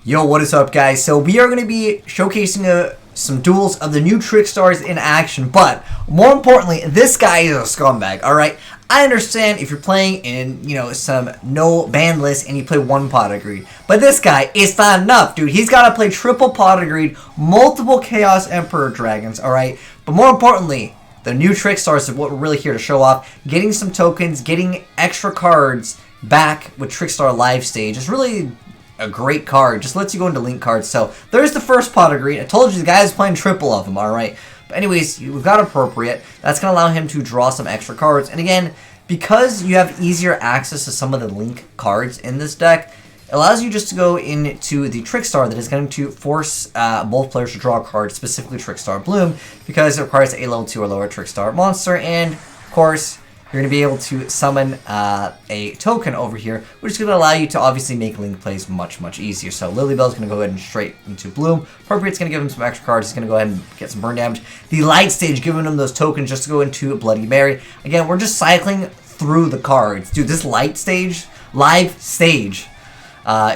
Yo, what is up, guys? So we are going to be showcasing some duels of the new Trickstars in action, but more importantly, this guy is a scumbag, alright? I understand if you're playing in, some no ban list and you play one pot of greed, but this guy, it's not enough, dude. He's got to play triple pot of greed, multiple Chaos Emperor dragons, alright? But more importantly, the new Trickstars is what we're really here to show off. Getting some tokens, getting extra cards back with Trickstar Live Stage is really a great card. Just lets you go into link cards. So there's the first pot of greed. I told you the guy's playing triple of them, alright? But anyways, we've got appropriate. That's going to allow him to draw some extra cards. And again, because you have easier access to some of the link cards in this deck, it allows you just to go into the Trickstar that is going to force both players to draw a card, specifically Trickstar Bloom, because it requires a level 2 or lower Trickstar monster. And, of course, you're going to be able to summon a token over here, which is going to allow you to obviously make link plays much, much easier. So Lilybell's going to go ahead and straight into Bloom. Appropriate's going to give him some extra cards. He's going to go ahead and get some burn damage. The Light Stage giving him those tokens just to go into Bloody Mary. Again, we're just cycling through the cards. Dude, this Live Stage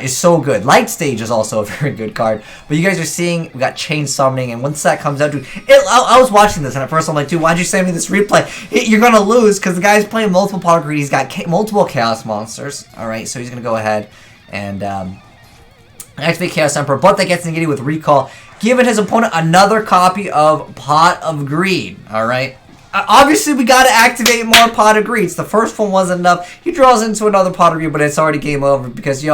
is so good. Light Stage is also a very good card. But you guys are seeing, we got Chain Summoning, and once that comes out, dude, I was watching this, and at first I'm like, dude, why'd you send me this replay? You're going to lose, because the guy's playing multiple pot of greed. He's got multiple Chaos Monsters, alright? So he's going to go ahead and activate Chaos Emperor, but that gets negated with Recall, giving his opponent another copy of Pot of Greed, alright? Obviously, we got to activate more Pot of Greeds. The first one wasn't enough. He draws into another Pot of Greed, but it's already game over because,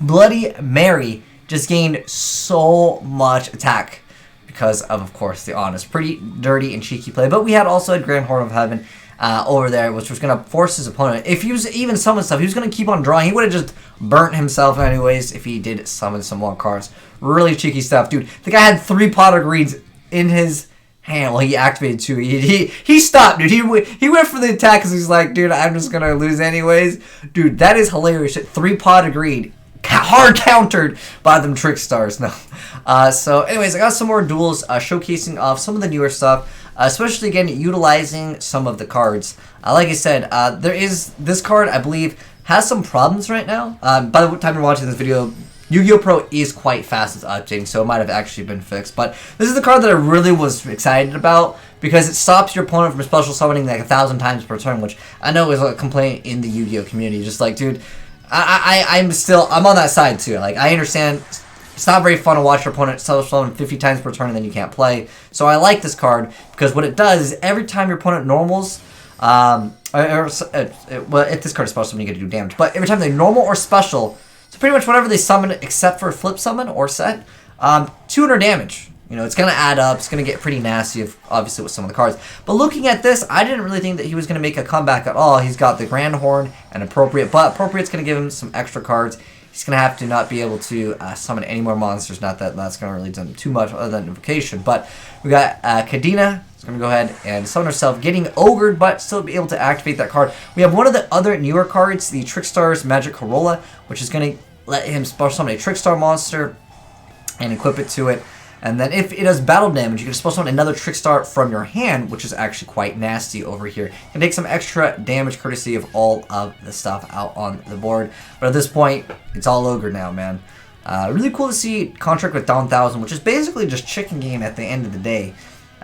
Bloody Mary just gained so much attack because of course, the Honest. Pretty dirty and cheeky play. But we had also a Grand Horn of Heaven over there, which was going to force his opponent. If he was even summon stuff, he was going to keep on drawing. He would have just burnt himself anyways if he did summon some more cards. Really cheeky stuff. Dude, the guy had 3 Pot of Greeds in his hand. Well, he activated 2. He stopped, dude. He went for the attack because he's like, dude, I'm just gonna lose anyways. Dude, that is hilarious. 3 Pot of Greed, hard countered by them Trickstars. No. So, anyways, I got some more duels showcasing off some of the newer stuff, especially again utilizing some of the cards. Like I said, there is this card I believe has some problems right now. By the time you're watching this video, YGOPRO is quite fast with updating, so it might have actually been fixed. But this is the card that I really was excited about because it stops your opponent from special summoning like 1,000 times per turn, which I know is a complaint in the Yu-Gi-Oh community. Just like, dude, I'm on that side too. Like, I understand it's not very fun to watch your opponent special summon 50 times per turn and then you can't play. So I like this card because what it does is every time your opponent normals, well, if this card is special, you get to do damage. But every time they normal or special, so pretty much whatever they summon, except for flip summon or set, 200 damage. It's going to add up. It's going to get pretty nasty, obviously, with some of the cards. But looking at this, I didn't really think that he was going to make a comeback at all. He's got the Grand Horn and Appropriate, but Appropriate's going to give him some extra cards. He's going to have to not be able to summon any more monsters. Not that that's going to really do too much other than Invocation. But we got Kadena. Going to go ahead and summon herself, getting ogred, but still be able to activate that card. We have one of the other newer cards, the Trickstar's Magic Corolla, which is going to let him special summon a Trickstar monster and equip it to it. And then if it does battle damage, you can special summon another Trickstar from your hand, which is actually quite nasty over here. You can take some extra damage courtesy of all of the stuff out on the board. But at this point, it's all ogre now, man. Really cool to see Contract with Down 1000, which is basically just chicken game at the end of the day.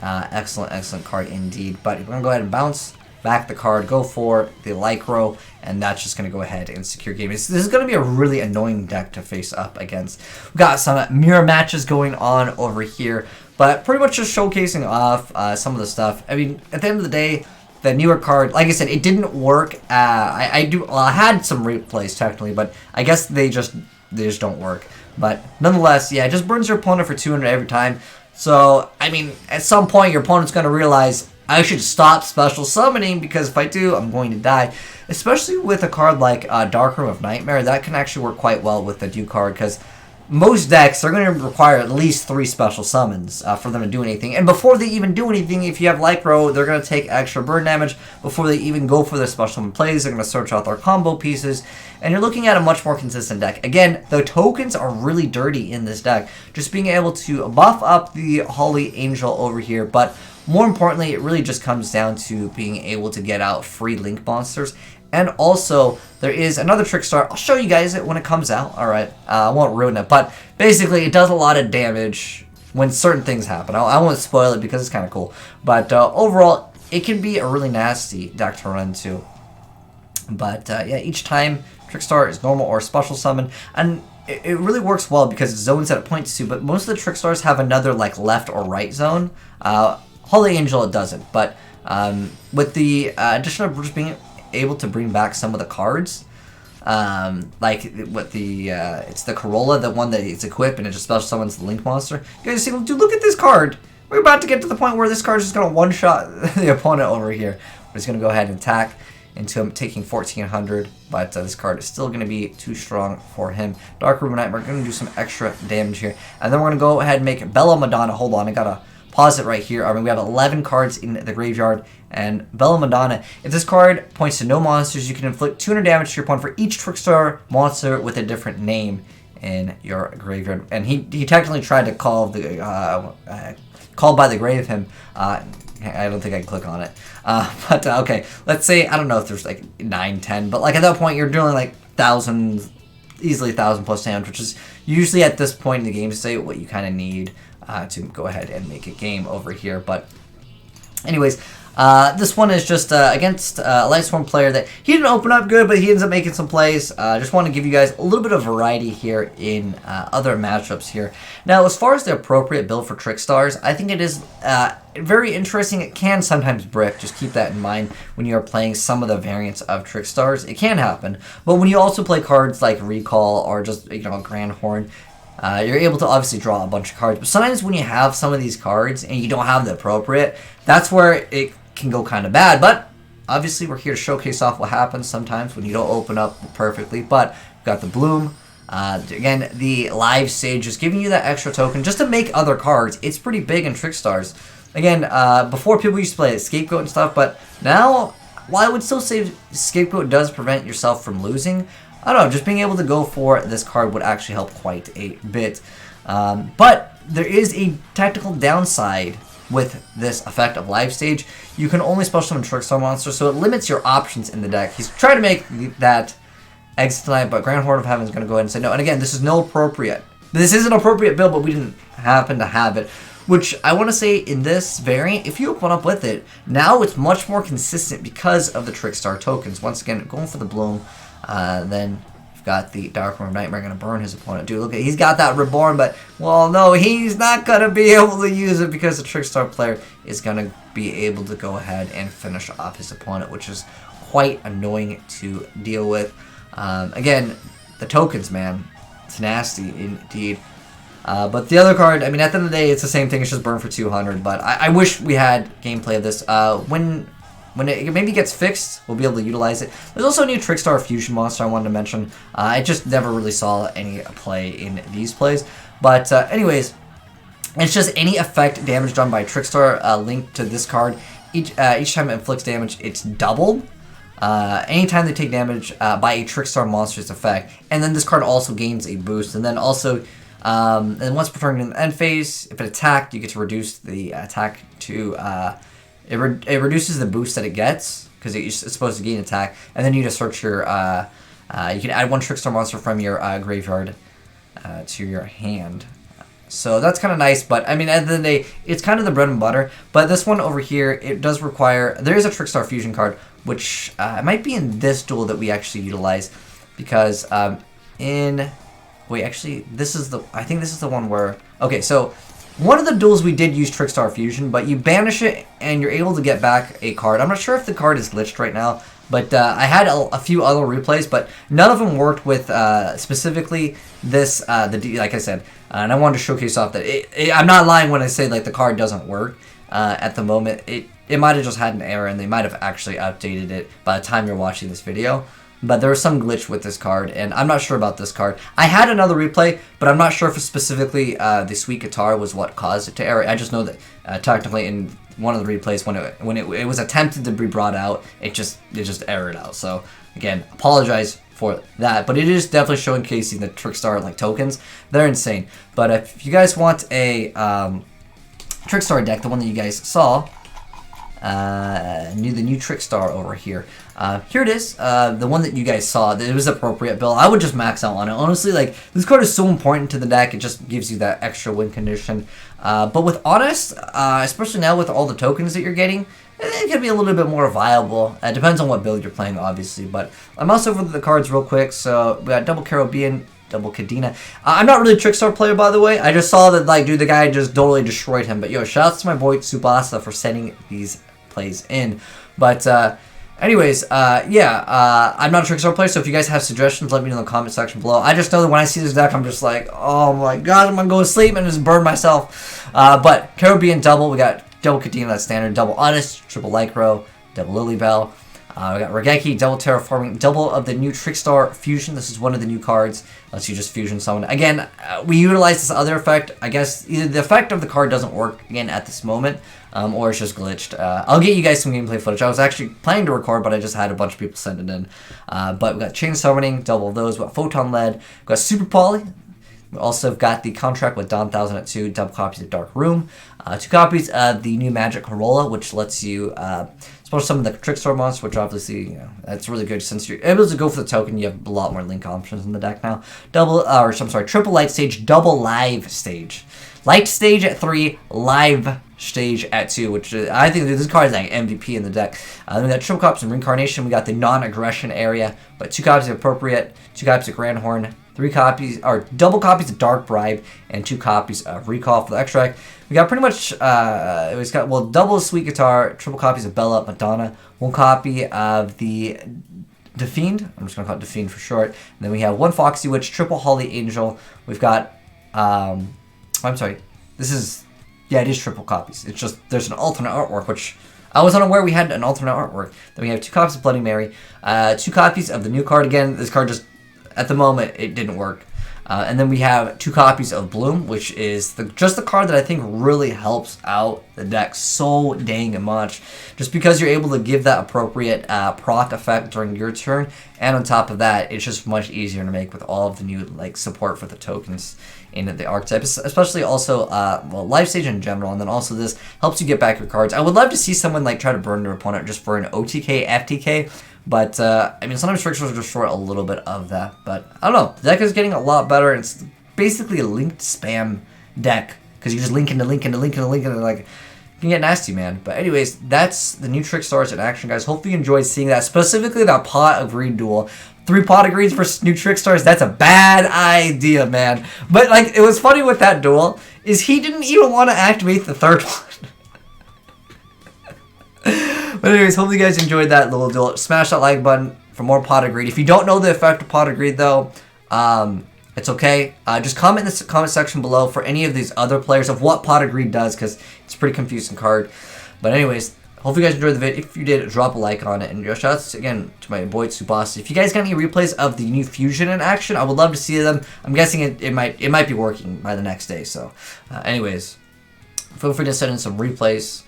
Excellent card indeed. But we're going to go ahead and bounce back the card, go for the Lycro, and that's just going to go ahead and secure game. This is going to be a really annoying deck to face up against. We've got some mirror matches going on over here, but pretty much just showcasing off some of the stuff. I mean, at the end of the day, the newer card, like I said, it didn't work. I had some replays technically, but I guess they just don't work. But nonetheless, yeah, it just burns your opponent for 200 every time. So, I mean, at some point, your opponent's going to realize, I should stop special summoning, because if I do, I'm going to die. Especially with a card like Dark Room of Nightmare, that can actually work quite well with the Duel card, because most decks are going to require at least 3 special summons for them to do anything. And before they even do anything, if you have Lycro, they're going to take extra burn damage before they even go for their special summon plays. They're going to search out their combo pieces, and you're looking at a much more consistent deck. Again, the tokens are really dirty in this deck. Just being able to buff up the Holy Angel over here, but more importantly, it really just comes down to being able to get out free link monsters And also, there is another Trickstar. I'll show you guys it when it comes out. Alright, I won't ruin it. But basically, it does a lot of damage when certain things happen. I won't spoil it because it's kind of cool. But overall, it can be a really nasty deck to run into. But yeah, each time Trickstar is normal or special summon. And it really works well because it's zones that it points to. But most of the Trickstars have another like left or right zone. Holy Angel, it doesn't. But with the addition of just being able to bring back some of the cards, like with the it's the Corolla, the one that it's equipped and it just special summons the Link monster. You guys see, dude, look at this card. We're about to get to the point where this card is just gonna one shot the opponent over here. We're just gonna go ahead and attack into him taking 1400, but this card is still going to be too strong for him. Dark Ruben Knight, we're going to do some extra damage here, and then we're going to go ahead and make Bella Madonna. Hold on, I gotta pause it right here. I mean, we have 11 cards in the graveyard, and Bella Madonna, if this card points to no monsters, you can inflict 200 damage to your opponent for each Trickstar monster with a different name in your graveyard. And he technically tried to call the Called by the Grave him. I don't think I can click on it. But okay, let's say, I don't know if there's like 9, 10, but like at that point you're doing like thousands, easily 1,000 plus damage, which is usually at this point in the game say what you kind of need to go ahead and make a game over here. But anyways, this one is just against a Lightsworn player that he didn't open up good, but he ends up making some plays. Just want to give you guys a little bit of variety here in other matchups here. Now, as far as the appropriate build for Trickstars, I think it is very interesting. It can sometimes brick. Just keep that in mind when you are playing some of the variants of Trickstars. It can happen. But when you also play cards like Recall or just, you know, Grand Horn, you're able to obviously draw a bunch of cards. But sometimes when you have some of these cards and you don't have the appropriate, that's where it can go kind of bad. But obviously we're here to showcase off what happens sometimes when you don't open up perfectly. But we've got the Bloom. Again, the Live Sage is giving you that extra token just to make other cards. It's pretty big in Trickstars. Again, before people used to play Scapegoat and stuff, but now, while I would still say Scapegoat does prevent yourself from losing, I don't know, just being able to go for this card would actually help quite a bit. But there is a tactical downside with this effect of Live Stage. You can only special summon Trickstar monsters, so it limits your options in the deck. He's trying to make that exit tonight, but Grand Horde of Heaven is going to go ahead and say no. And again, this is no appropriate. This is an appropriate build, but we didn't happen to have it. Which I want to say in this variant, if you open up with it, now it's much more consistent because of the Trickstar tokens. Once again, going for the Bloom. Then we've got the Dark Room Nightmare going to burn his opponent. Dude, look at, he's got that Reborn, but, well, no, he's not going to be able to use it because the Trickstar player is going to be able to go ahead and finish off his opponent, which is quite annoying to deal with. Again, the tokens, man, it's nasty indeed. But the other card, I mean, at the end of the day, it's the same thing. It's just burn for 200. But I wish we had gameplay of this. When it maybe gets fixed, we'll be able to utilize it. There's also a new Trickstar Fusion monster I wanted to mention. I just never really saw any play in these plays. But anyways, it's just any effect damage done by Trickstar linked to this card. Each time it inflicts damage, it's doubled. Anytime they take damage by a Trickstar monster's effect. And then this card also gains a boost. And then also, and once per turn in the end phase, if it attacked, you get to reduce the attack to, it reduces the boost that it gets, because it's supposed to gain attack. And then you just search your, you can add one Trickstar monster from your graveyard to your hand. So that's kind of nice, but I mean, at the end of the day, it's kind of the bread and butter. But this one over here, it does require, there is a Trickstar Fusion card, which it might be in this duel that we actually utilize, because wait, actually, this is the, I think this is the one where, okay, so one of the duels we did use Trickstar Fusion, but you banish it and you're able to get back a card. I'm not sure if the card is glitched right now, but I had a few other replays, but none of them worked with specifically this, like I said, and I wanted to showcase off that I'm not lying when I say like the card doesn't work at the moment. It might have just had an error, and they might have actually updated it by the time you're watching this video. But there was some glitch with this card, and I'm not sure about this card. I had another replay, but I'm not sure if specifically the Sweet Guitar was what caused it to error. I just know that technically in one of the replays, when it was attempted to be brought out, it just errored out. So again, apologize for that, but it is definitely showcasing the Trickstar like tokens. They're insane. But if you guys want a Trickstar deck, the one that you guys saw, the new Trickstar over here. Here it is, the one that you guys saw. It was appropriate build. I would just max out on it. Honestly, like, this card is so important to the deck. It just gives you that extra win condition. But with Honest, especially now with all the tokens that you're getting, it can be a little bit more viable. It depends on what build you're playing, obviously. But I'm also over the cards real quick. So we got double Caribbean, double Kadena. I'm not really a Trickstar player, by the way. I just saw that, like, dude, the guy just totally destroyed him. But yo, shoutouts to my boy Tsubasa for sending these plays in. But anyways, yeah, I'm not a Trickstar player, so if you guys have suggestions, let me know in the comment section below. I just know that when I see this deck, I'm just like, oh my god, I'm gonna go to sleep and just burn myself. But Caribbean double, we got double Kadena, that's standard, double Honest, triple Lycro, double Lilybell. We got Regeki, double Terraforming, double of the new Trickstar Fusion. This is one of the new cards. Lets you just fusion someone. Again, we utilize this other effect. I guess either the effect of the card doesn't work again at this moment, or it's just glitched. I'll get you guys some gameplay footage. I was actually planning to record, but I just had a bunch of people send it in. But we got Chain Summoning, double of those. We got Photon Lead. We got Super Poly. We also have got the contract with Don 1000 at 2, double copies of Dark Room, 2 copies of the new Magic Corolla, which lets you suppose some of the Trickstar monsters, which obviously, you know, that's really good since you're able to go for the token. You have a lot more link options in the deck now. Triple Light Stage, double Live Stage. Light Stage at 3, Live Stage at 2, which I think this card is like MVP in the deck. Then we got triple copies of Reincarnation. We got the non-aggression area, but 2 copies of Appropriate, 2 copies of Grand Horn, 3 copies, or double copies of Dark Bribe, and 2 copies of Recall for the extract. We got pretty much, it's got, well, double Sweet Guitar, triple copies of Bella Madonna, 1 copy of the Defiend, I'm just going to call it Defiend for short. And then we have 1 Foxy Witch, triple Holly Angel. We've got, I'm sorry, this is, yeah, it is triple copies. It's just, there's an alternate artwork, which I was unaware we had an alternate artwork. Then we have 2 copies of Bloody Mary, 2 copies of the new card. Again, this card just, at the moment, it didn't work. And then we have 2 copies of Bloom, which is just the card that I think really helps out the deck so dang much. Just because you're able to give that appropriate proc effect during your turn. And on top of that, it's just much easier to make with all of the new like support for the tokens in the archetype. Especially also, well, Life Stage in general. And then also this helps you get back your cards. I would love to see someone like try to burn their opponent just for an OTK, FTK. But, I mean, sometimes Trickstars just short a little bit of that. But, I don't know. The deck is getting a lot better. It's basically a linked spam deck. Because you just link into link into link into link into, like, it can get nasty, man. But anyways, that's the new Trickstars in action, guys. Hopefully you enjoyed seeing that. Specifically that Pot of Greed duel. 3 Pot of Greeds versus new Trickstars. That's a bad idea, man. But, like, it was funny with that duel. Is he didn't even want to activate the 3rd one. But anyways, hopefully you guys enjoyed that little duel. Smash that like button for more Pot of Greed. If you don't know the effect of Pot of Greed, though, it's okay. Just comment in the comment section below for any of these other players of what Pot of Greed does, because it's a pretty confusing card. But anyways, hopefully you guys enjoyed the video. If you did, drop a like on it. And shoutouts again to my boy Tsubasa. If you guys got any replays of the new Fusion in action, I would love to see them. I'm guessing it might be working by the next day. So, anyways, feel free to send in some replays.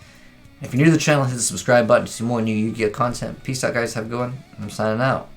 If you're new to the channel, hit the subscribe button to see more new Yu-Gi-Oh content. Peace out, guys. Have a good one. I'm signing out.